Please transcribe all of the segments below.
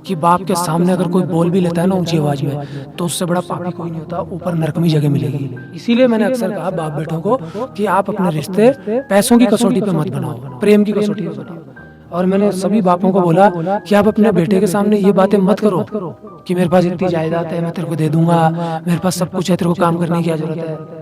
कि बाप के सामने अगर कोई बोल भी लेता है ना ऊंची आवाज में, तो उससे बड़ा पापी कोई नहीं होता, ऊपर नरक में जगह मिलेगी। इसीलिए मैंने अक्सर कहा बाप बेटों को कि आप अपने रिश्ते पैसों की कसौटी पे मत बनाओ, प्रेम की कसौटी पे बनाओ। और मैंने सभी बापों को बोला कि आप अपने बेटे के सामने ये बातें मत करो कि मेरे पास इतनी जायदाद है, मैं तेरे को दे दूंगा, मेरे पास सब कुछ है, तेरे को काम करने की क्या जरूरत है।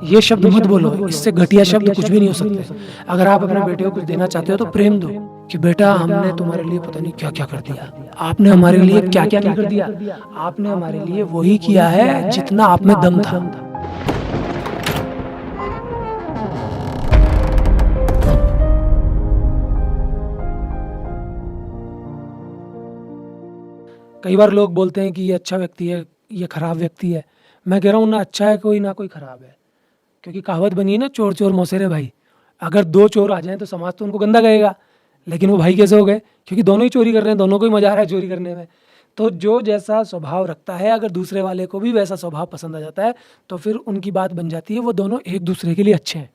ये शब्द मत बोलो, इससे घटिया शब्द कुछ भी नहीं हो सकते। अगर आप अपने बेटे को कुछ देना चाहते हो तो प्रेम दो, कि बेटा हमने तुम्हारे लिए पता नहीं क्या क्या कर दिया, आपने हमारे लिए क्या क्या नहीं कर दिया, आपने हमारे लिए वही किया है जितना आप में दम था। कई बार लोग बोलते हैं कि ये अच्छा व्यक्ति है, ये खराब व्यक्ति है। मैं कह रहा हूँ ना अच्छा है कोई, ना कोई खराब है। क्योंकि कहावत बनी है ना, चोर चोर मौसेरे भाई। अगर दो चोर आ जाएं तो समाज तो उनको गंदा कहेगा, लेकिन वो भाई कैसे हो गए? क्योंकि दोनों ही चोरी कर रहे हैं, दोनों को ही मजा आ रहा है चोरी करने में। तो जो जैसा स्वभाव रखता है, अगर दूसरे वाले को भी वैसा स्वभाव पसंद आ जाता है, तो फिर उनकी बात बन जाती है, वो दोनों एक दूसरे के लिए अच्छे हैं।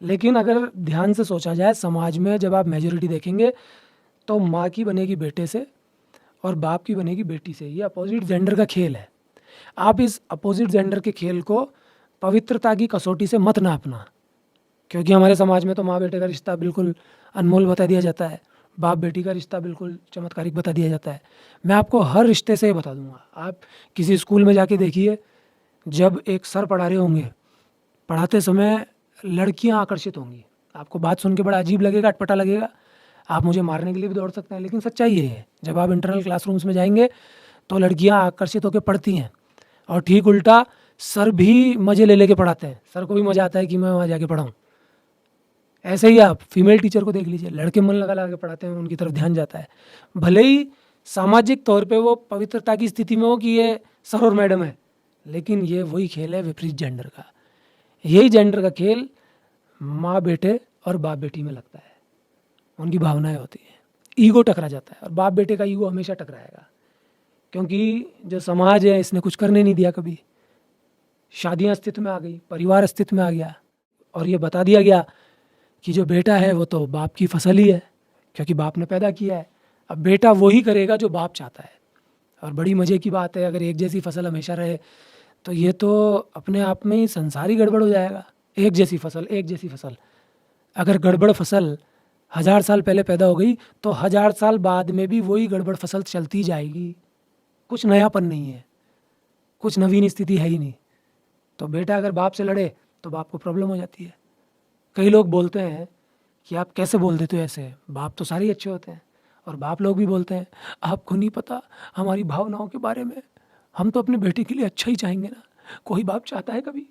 लेकिन अगर ध्यान से सोचा जाए, समाज में जब आप मेजोरिटी देखेंगे तो माँ की बनेगी बेटे से और बाप की बनेगी बेटी से। ये अपोजिट जेंडर का खेल है। आप इस अपोजिट जेंडर के खेल को पवित्रता की कसौटी से मत नापना, क्योंकि हमारे समाज में तो माँ बेटे का रिश्ता बिल्कुल अनमोल बता दिया जाता है, बाप बेटी का रिश्ता बिल्कुल चमत्कारिक बता दिया जाता है। मैं आपको हर रिश्ते से बता दूंगा। आप किसी स्कूल में जाके देखिए, जब एक सर पढ़ा रहे होंगे, पढ़ाते समय लड़कियां आकर्षित होंगी। आपको बात सुन के बड़ा अजीब लगेगा, अटपटा लगेगा, आप मुझे मारने के लिए भी दौड़ सकते हैं, लेकिन सच्चाई ये है। जब आप इंटरनल क्लासरूम्स में जाएंगे तो लड़कियां आकर्षित होकर पढ़ती हैं, और ठीक उल्टा सर भी मज़े ले लेके पढ़ाते हैं। सर को भी मज़ा आता है कि मैं वहाँ जाके पढ़ाऊँ। ऐसे ही आप फीमेल टीचर को देख लीजिए, लड़के मन लगा लगा के पढ़ाते हैं, उनकी तरफ ध्यान जाता है। भले ही सामाजिक तौर पे वो पवित्रता की स्थिति में हो कि ये सर और मैडम है, लेकिन ये वही खेल है विपरीत जेंडर का। यही जेंडर का खेल माँ बेटे और बाप बेटी में लगता है। उनकी भावनाएं होती हैं, ईगो टकरा जाता है, और बाप बेटे का ईगो हमेशा टकराएगा, क्योंकि जो समाज है इसने कुछ करने नहीं दिया कभी। शादियां अस्तित्व में आ गई, परिवार अस्तित्व में आ गया, और ये बता दिया गया कि जो बेटा है वो तो बाप की फसल ही है, क्योंकि बाप ने पैदा किया है। अब बेटा वही करेगा जो बाप चाहता है। और बड़ी मज़े की बात है, अगर एक जैसी फसल हमेशा रहे तो ये तो अपने आप में ही संसार ही गड़बड़ हो जाएगा। एक जैसी फसल, एक जैसी फसल। अगर गड़बड़ फसल 1000 साल पहले पैदा हो गई तो 1000 साल बाद में भी वही गड़बड़ फसल चलती जाएगी। कुछ नयापन नहीं है, कुछ नवीन स्थिति है ही नहीं। तो बेटा अगर बाप से लड़े तो बाप को प्रॉब्लम हो जाती है। कई लोग बोलते हैं कि आप कैसे बोल देते हो ऐसे, बाप तो सारे ही अच्छे होते हैं। और बाप लोग भी बोलते हैं आपको नहीं पता हमारी भावनाओं के बारे में, हम तो अपने बेटे के लिए अच्छा ही चाहेंगे ना। कोई बाप चाहता है कभी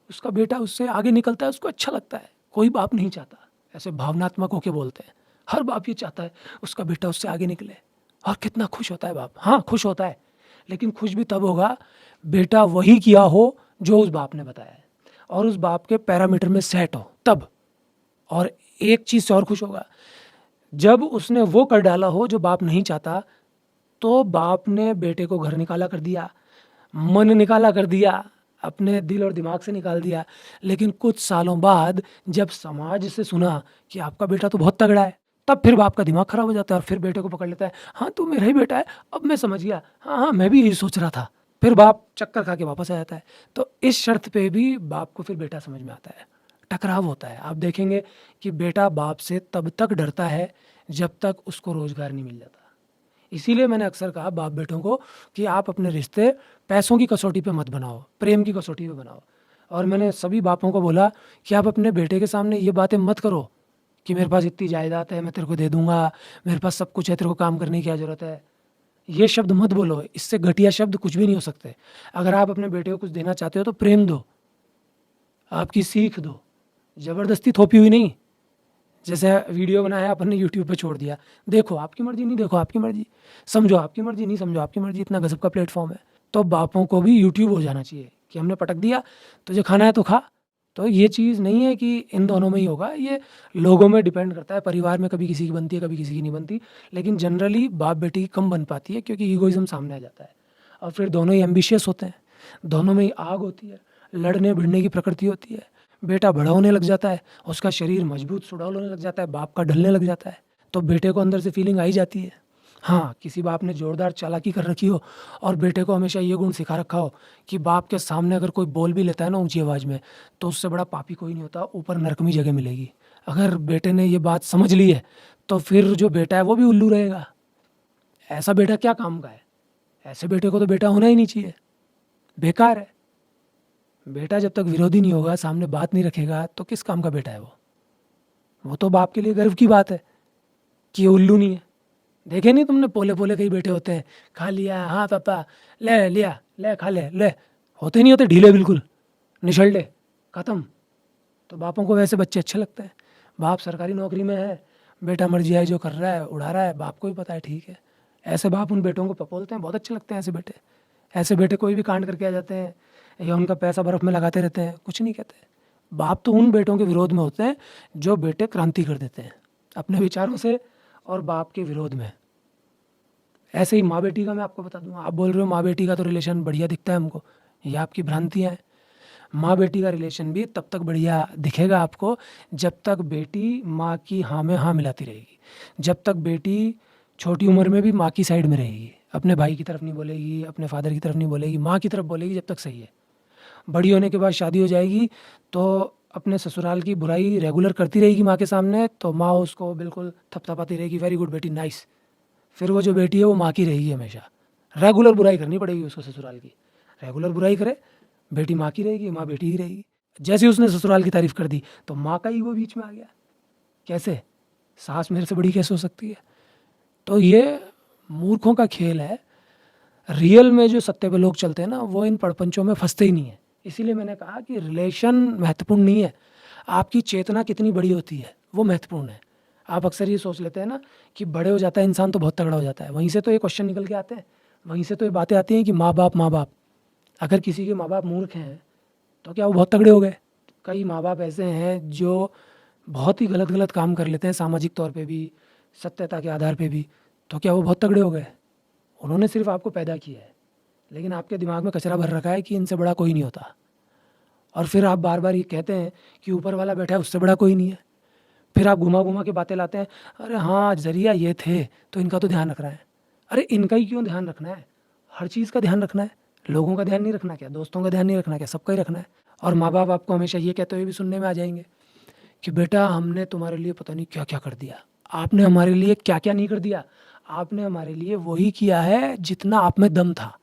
उसका बेटा उससे आगे निकलता है, उसको अच्छा लगता है? कोई बाप नहीं चाहता। ऐसे भावनात्मक होके बोलते हैं। हर बाप ये चाहता है उसका बेटा उससे आगे निकले। और कितना खुश होता है बाप, हाँ खुश होता है, लेकिन खुश भी तब होगा बेटा वही किया हो जो उस बाप ने बताया है, और उस बाप के पैरामीटर में सेट हो तब। और एक चीज़ से और खुश होगा, जब उसने वो कर डाला हो जो बाप नहीं चाहता, तो बाप ने बेटे को घर निकाला कर दिया, मन निकाला कर दिया, अपने दिल और दिमाग से निकाल दिया। लेकिन कुछ सालों बाद जब समाज से सुना कि आपका बेटा तो बहुत तगड़ा है, तब फिर बाप का दिमाग खराब हो जाता है और फिर बेटे को पकड़ लेता है। हाँ तू मेरा ही बेटा है, अब मैं समझ गया, हाँ हाँ मैं भी यही सोच रहा था। फिर बाप चक्कर खा के वापस आ जाता है। तो इस शर्त पे भी बाप को फिर बेटा समझ में आता है। टकराव होता है। आप देखेंगे कि बेटा बाप से तब तक डरता है जब तक उसको रोजगार नहीं मिल जाता। इसीलिए मैंने अक्सर कहा बाप बेटों को कि आप अपने रिश्ते पैसों की कसौटी पे मत बनाओ, प्रेम की कसौटी पे बनाओ। और मैंने सभी बापों को बोला कि आप अपने बेटे के सामने ये बातें मत करो कि मेरे पास इतनी जायदाद है, मैं तेरे को दे दूंगा, मेरे पास सब कुछ है, तेरे को काम करने की क्या ज़रूरत है। ये शब्द मत बोलो, इससे घटिया शब्द कुछ भी नहीं हो सकते। अगर आप अपने बेटे को कुछ देना चाहते हो तो प्रेम दो, आपकी सीख दो, ज़बरदस्ती थोपी हुई नहीं। जैसे वीडियो बनाया अपन ने यूट्यूब पे छोड़ दिया, देखो आपकी मर्जी, नहीं देखो आपकी मर्जी, समझो आपकी मर्जी, नहीं समझो आपकी मर्जी, इतना गजब का प्लेटफॉर्म है। तो बापों को भी यूट्यूब हो जाना चाहिए कि हमने पटक दिया, तुझे खाना है तो खा। तो ये चीज़ नहीं है कि इन दोनों में ही होगा, ये लोगों में डिपेंड करता है। परिवार में कभी किसी की बनती है, कभी किसी की नहीं बनती, लेकिन जनरली बाप बेटी की कम बन पाती है क्योंकि ईगोइज्म सामने आ जाता है। और फिर दोनों ही एम्बिशियस होते हैं, दोनों में ही आग होती है, लड़ने भिड़ने की प्रकृति होती है। बेटा बड़ा होने लग जाता है, उसका शरीर मजबूत सुडौल होने लग जाता है, बाप का ढलने लग जाता है, तो बेटे को अंदर से फीलिंग आई जाती है, हाँ, किसी बाप ने ज़ोरदार चालाकी कर रखी हो और बेटे को हमेशा ये गुण सिखा रखा हो कि बाप के सामने अगर कोई बोल भी लेता है ना ऊँची आवाज़ में, तो उससे बड़ा पापी कोई नहीं होता, ऊपर नरक में जगह मिलेगी। अगर बेटे ने ये बात समझ ली है, तो फिर जो बेटा है वो भी उल्लू रहेगा। ऐसा बेटा क्या काम का है? ऐसे बेटे को तो बेटा होना ही नहीं चाहिए, बेकार है। बेटा जब तक विरोधी नहीं होगा, सामने बात नहीं रखेगा, तो किस काम का बेटा है वो? वो तो बाप के लिए गर्व की बात है कि ये उल्लू नहीं है। देखे नहीं तुमने, पोले पोले कई बेटे होते हैं, खा लिया, हाँ पापा, ले लिया, ले खा ले, होते नहीं होते, ढीले बिल्कुल, निशल्टे, खत्म। तो बापों को वैसे बच्चे अच्छे लगते हैं। बाप सरकारी नौकरी में है, बेटा मर्जी है जो कर रहा है, उड़ा रहा है, बाप को भी पता है ठीक है। ऐसे बाप उन बेटों को पपोलते हैं, बहुत अच्छे लगते हैं ऐसे बेटे। ऐसे बेटे कोई भी कांड करके आ जाते हैं या उनका पैसा बर्फ में लगाते रहते हैं, कुछ नहीं कहते। बाप तो उन बेटों के विरोध में होते हैं जो बेटे क्रांति कर देते हैं अपने विचारों से और बाप के विरोध में। ऐसे ही माँ बेटी का मैं आपको बता दूँ, आप बोल रहे हो माँ बेटी का तो रिलेशन बढ़िया दिखता है हमको, ये आपकी भ्रांतियाँ हैं। माँ बेटी का रिलेशन भी तब तक बढ़िया दिखेगा आपको जब तक बेटी माँ की हाँ में हाँ मिलाती रहेगी, जब तक बेटी छोटी उम्र में भी माँ की साइड में रहेगी, अपने भाई की तरफ नहीं बोलेगी, अपने फादर की तरफ नहीं बोलेगी, माँ की तरफ बोलेगी, जब तक सही है। बड़ी होने के बाद शादी हो जाएगी तो अपने ससुराल की बुराई रेगुलर करती रहेगी माँ के सामने, तो माँ उसको बिल्कुल थपथपाती रहेगी, वेरी गुड बेटी, नाइस। फिर वो जो बेटी है वो माँ की रहेगी हमेशा, रेगुलर बुराई करनी पड़ेगी उसको ससुराल की, रेगुलर बुराई करे, बेटी माँ की रहेगी, माँ बेटी की रहेगी। जैसे उसने ससुराल की तारीफ कर दी तो माँ का ईगो बीच में आ गया, कैसे, सास मेरे से बड़ी कैसे हो सकती है? तो ये मूर्खों का खेल है। रियल में जो सत्य पे लोग चलते हैं ना, वो इन पड़पंचों में फंसते ही नहीं है। इसीलिए मैंने कहा कि रिलेशन महत्वपूर्ण नहीं है, आपकी चेतना कितनी बड़ी होती है वो महत्वपूर्ण है। आप अक्सर ये सोच लेते हैं ना कि बड़े हो जाता है इंसान तो बहुत तगड़ा हो जाता है, वहीं से तो ये क्वेश्चन निकल के आते हैं, वहीं से तो ये बातें आती हैं कि माँ बाप। अगर किसी के माँ बाप मूर्ख हैं तो क्या वो बहुत तगड़े हो गए? कई माँ बाप ऐसे हैं जो बहुत ही गलत काम कर लेते हैं, सामाजिक तौर पे भी, सत्यता के आधार पे भी, तो क्या वो बहुत तगड़े हो गए? उन्होंने सिर्फ आपको पैदा किया है, लेकिन आपके दिमाग में कचरा भर रखा है कि इनसे बड़ा कोई नहीं होता। और फिर आप बार बार ये कहते हैं कि ऊपर वाला बैठा है उससे बड़ा कोई नहीं है। फिर आप घुमा के बातें लाते हैं, अरे हाँ जरिया ये थे तो इनका तो ध्यान रखना है। अरे इनका ही क्यों ध्यान रखना है? हर चीज़ का ध्यान रखना है, लोगों का ध्यान नहीं रखना क्या? दोस्तों का ध्यान नहीं रखना क्या? सबका ही रखना है। और माँ बाप आपको हमेशा ये कहते हुए भी सुनने में आ जाएंगे कि बेटा हमने तुम्हारे लिए पता नहीं क्या क्या कर दिया, आपने हमारे लिए क्या क्या नहीं कर दिया, आपने हमारे लिए वही किया है जितना आप में दम था।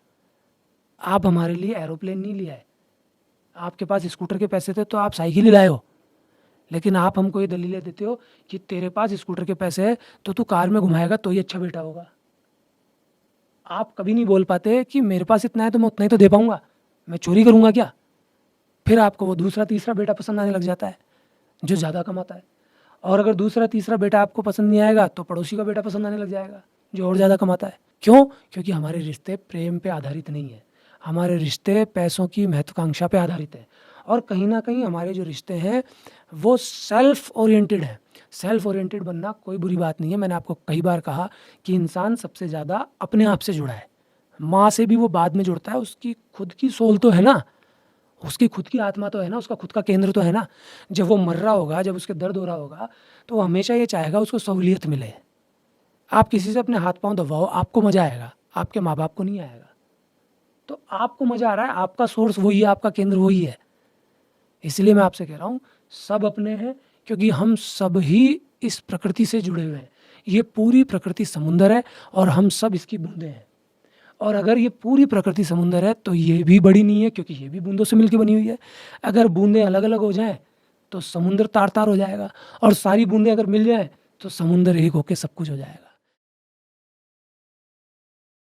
आप हमारे लिए एरोप्लेन नहीं लिया है, आपके पास स्कूटर के पैसे थे तो आप साइकिल ही लाए हो, लेकिन आप हमको ये दलीलें देते हो कि तेरे पास स्कूटर के पैसे है तो तू कार में घुमाएगा तो ही अच्छा बेटा होगा। आप कभी नहीं बोल पाते कि मेरे पास इतना है तो मैं उतना ही तो दे पाऊंगा, मैं चोरी करूंगा क्या? फिर आपको वो दूसरा तीसरा बेटा पसंद आने लग जाता है जो ज़्यादा कमाता है। और अगर दूसरा तीसरा बेटा आपको पसंद नहीं आएगा तो पड़ोसी का बेटा पसंद आने लग जाएगा जो और ज़्यादा कमाता है। क्यों? क्योंकि हमारे रिश्ते प्रेम पे आधारित नहीं है, हमारे रिश्ते पैसों की महत्वाकांक्षा पे आधारित है। और कहीं ना कहीं हमारे जो रिश्ते हैं वो सेल्फ ओरिएंटेड है। सेल्फ ओरिएंटेड बनना कोई बुरी बात नहीं है। मैंने आपको कई बार कहा कि इंसान सबसे ज़्यादा अपने आप से जुड़ा है, माँ से भी वो बाद में जुड़ता है, उसकी खुद की सोल तो है ना, उसकी खुद की आत्मा तो है ना, उसका खुद का केंद्र तो है ना। जब वो मर रहा होगा, जब उसके दर्द हो रहा होगा, तो वो हमेशा ये चाहेगा उसको सहूलियत मिले। आप किसी से अपने हाथ पांव दबाओ, आपको मज़ा आएगा, आपके माँ बाप को नहीं आएगा। तो आपको मज़ा आ रहा है, आपका सोर्स वही है, आपका केंद्र वही है। इसलिए मैं आपसे कह रहा हूँ सब अपने हैं, क्योंकि हम सब ही इस प्रकृति से जुड़े हुए हैं। ये पूरी प्रकृति समुंदर है और हम सब इसकी बूंदें हैं। और अगर ये पूरी प्रकृति समुंदर है तो ये भी बड़ी नहीं है, क्योंकि ये भी बूंदों से मिलकर बनी हुई है। अगर बूंदें अलग अलग हो जाएं तो समुंदर तार तार हो जाएगा, और सारी बूंदें अगर मिल जाएं तो समुंदर एक होकर सब कुछ हो जाएगा।